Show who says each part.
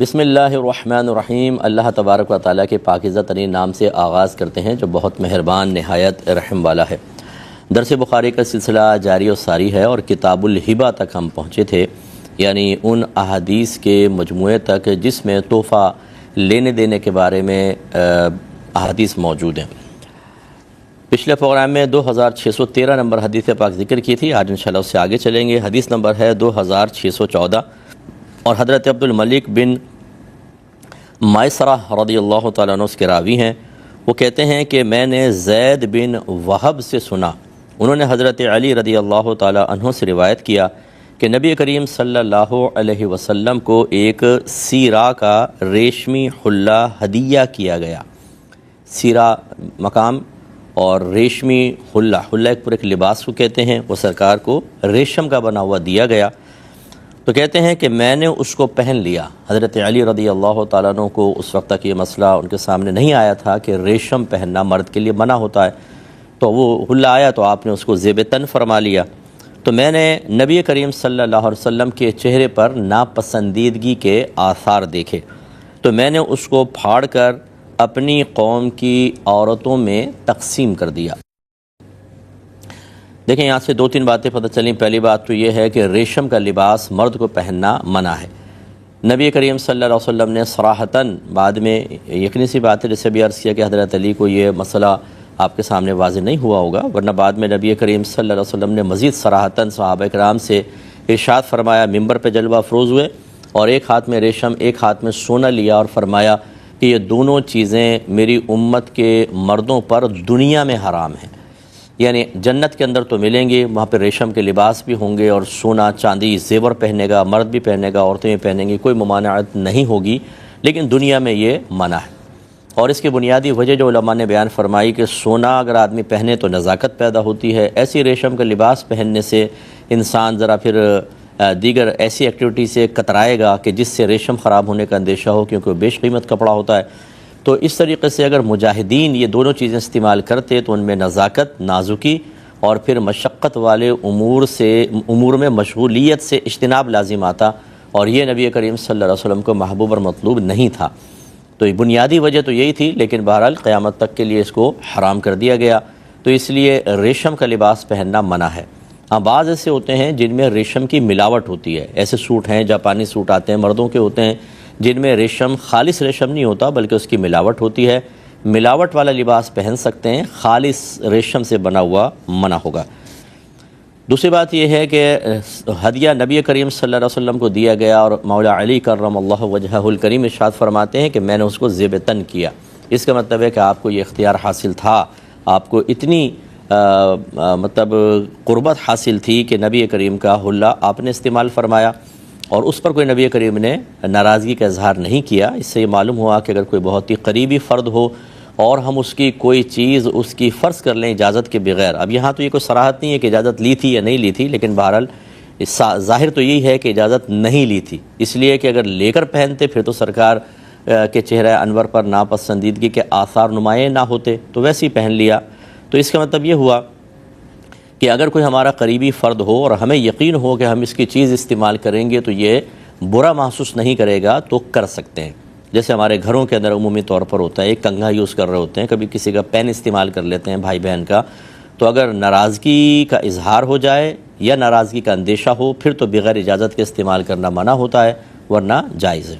Speaker 1: بسم اللہ الرحمن الرحیم۔ اللہ تبارک و تعالیٰ کے پاکیزہ ترین نام سے آغاز کرتے ہیں جو بہت مہربان نہایت رحم والا ہے۔ درس بخاری کا سلسلہ جاری و ساری ہے اور کتاب الہبہ تک ہم پہنچے تھے، یعنی ان احادیث کے مجموعے تک جس میں تحفہ لینے دینے کے بارے میں احادیث موجود ہیں۔ پچھلے پروگرام میں 2613 نمبر حدیث پاک ذکر کی تھی، آج انشاءاللہ اس سے آگے چلیں گے۔ حدیث نمبر ہے 2614 اور حضرت عبد الملک بن مائسرہ رضی اللہ تعالیٰ عنہ اس کے راوی ہیں۔ وہ کہتے ہیں کہ میں نے زید بن وہب سے سنا، انہوں نے حضرت علی رضی اللہ تعالیٰ عنہ سے روایت کیا کہ نبی کریم صلی اللہ علیہ وسلم کو ایک سیرا کا ریشمی حلہ ہدیہ کیا گیا۔ سیرا مقام اور ریشمی حلہ ایک لباس کو کہتے ہیں، وہ سرکار کو ریشم کا بنا ہوا دیا گیا۔ تو کہتے ہیں کہ میں نے اس کو پہن لیا۔ حضرت علی رضی اللہ تعالیٰ عنہ کو اس وقت تک یہ مسئلہ ان کے سامنے نہیں آیا تھا کہ ریشم پہننا مرد کے لیے منع ہوتا ہے، تو وہ حلہ آیا تو آپ نے اس کو زیب تن فرما لیا۔ تو میں نے نبی کریم صلی اللہ علیہ وسلم کے چہرے پر ناپسندیدگی کے آثار دیکھے، تو میں نے اس کو پھاڑ کر اپنی قوم کی عورتوں میں تقسیم کر دیا۔ دیکھیں یہاں سے دو تین باتیں پتہ چلیں۔ پہلی بات تو یہ ہے کہ ریشم کا لباس مرد کو پہننا منع ہے۔ نبی کریم صلی اللہ علیہ وسلم نے صراحتاً بعد میں یقینی سی بات ہے، جیسے بھی عرض کیا کہ حضرت علی کو یہ مسئلہ آپ کے سامنے واضح نہیں ہوا ہوگا، ورنہ بعد میں نبی کریم صلی اللہ علیہ وسلم نے مزید صراحتاً صحابہ کرام سے ارشاد فرمایا، ممبر پہ جلوہ افروز ہوئے اور ایک ہاتھ میں ریشم ایک ہاتھ میں سونا لیا اور فرمایا کہ یہ دونوں چیزیں میری امت کے مردوں پر دنیا میں حرام ہیں، یعنی جنت کے اندر تو ملیں گے، وہاں پہ ریشم کے لباس بھی ہوں گے اور سونا چاندی زیور پہنے گا، مرد بھی پہنے گا، عورتیں بھی پہنیں گی، کوئی ممانعت نہیں ہوگی، لیکن دنیا میں یہ منع ہے۔ اور اس کی بنیادی وجہ جو علماء نے بیان فرمائی کہ سونا اگر آدمی پہنے تو نزاکت پیدا ہوتی ہے، ایسی ریشم کا لباس پہننے سے انسان ذرا پھر دیگر ایسی ایکٹیویٹی سے کترائے گا کہ جس سے ریشم خراب ہونے کا اندیشہ ہو، کیونکہ وہ بیش قیمت کپڑا ہوتا ہے۔ تو اس طریقے سے اگر مجاہدین یہ دونوں چیزیں استعمال کرتے تو ان میں نزاکت، نازکی اور پھر مشقت والے امور میں مشغولیت سے اجتناب لازم آتا، اور یہ نبی کریم صلی اللہ علیہ وسلم کو محبوب اور مطلوب نہیں تھا۔ تو یہ بنیادی وجہ تو یہی تھی، لیکن بہرحال قیامت تک کے لیے اس کو حرام کر دیا گیا، تو اس لیے ریشم کا لباس پہننا منع ہے۔ ہاں بعض ایسے ہوتے ہیں جن میں ریشم کی ملاوٹ ہوتی ہے، ایسے سوٹ ہیں، جاپانی سوٹ آتے ہیں مردوں کے ہوتے ہیں جن میں ریشم خالص ریشم نہیں ہوتا بلکہ اس کی ملاوٹ ہوتی ہے، ملاوٹ والا لباس پہن سکتے ہیں، خالص ریشم سے بنا ہوا منع ہوگا۔ دوسری بات یہ ہے کہ ہدیہ نبی کریم صلی اللہ علیہ وسلم کو دیا گیا اور مولا علی کرم اللہ وجہہ الکریم ارشاد فرماتے ہیں کہ میں نے اس کو زیب تن کیا۔ اس کا مطلب ہے کہ آپ کو یہ اختیار حاصل تھا، آپ کو اتنی قربت حاصل تھی کہ نبی کریم کا حلہ آپ نے استعمال فرمایا اور اس پر کوئی نبی کریم نے ناراضگی کا اظہار نہیں کیا۔ اس سے یہ معلوم ہوا کہ اگر کوئی بہت ہی قریبی فرد ہو اور ہم اس کی کوئی چیز اس کی فرض کر لیں اجازت کے بغیر، اب یہاں تو یہ کوئی صراحت نہیں ہے کہ اجازت لی تھی یا نہیں لی تھی، لیکن بہرحال ظاہر تو یہی ہے کہ اجازت نہیں لی تھی، اس لیے کہ اگر لے کر پہنتے پھر تو سرکار کے چہرہ انور پر ناپسندیدگی کے آثار نمایاں نہ ہوتے، تو ویسے ہی پہن لیا۔ تو اس کا مطلب یہ ہوا کہ اگر کوئی ہمارا قریبی فرد ہو اور ہمیں یقین ہو کہ ہم اس کی چیز استعمال کریں گے تو یہ برا محسوس نہیں کرے گا تو کر سکتے ہیں۔ جیسے ہمارے گھروں کے اندر عمومی طور پر ہوتا ہے، ایک کنگھا یوز کر رہے ہوتے ہیں، کبھی کسی کا پین استعمال کر لیتے ہیں بھائی بہن کا، تو اگر ناراضگی کا اظہار ہو جائے یا ناراضگی کا اندیشہ ہو پھر تو بغیر اجازت کے استعمال کرنا منع ہوتا ہے، ورنہ جائز ہے۔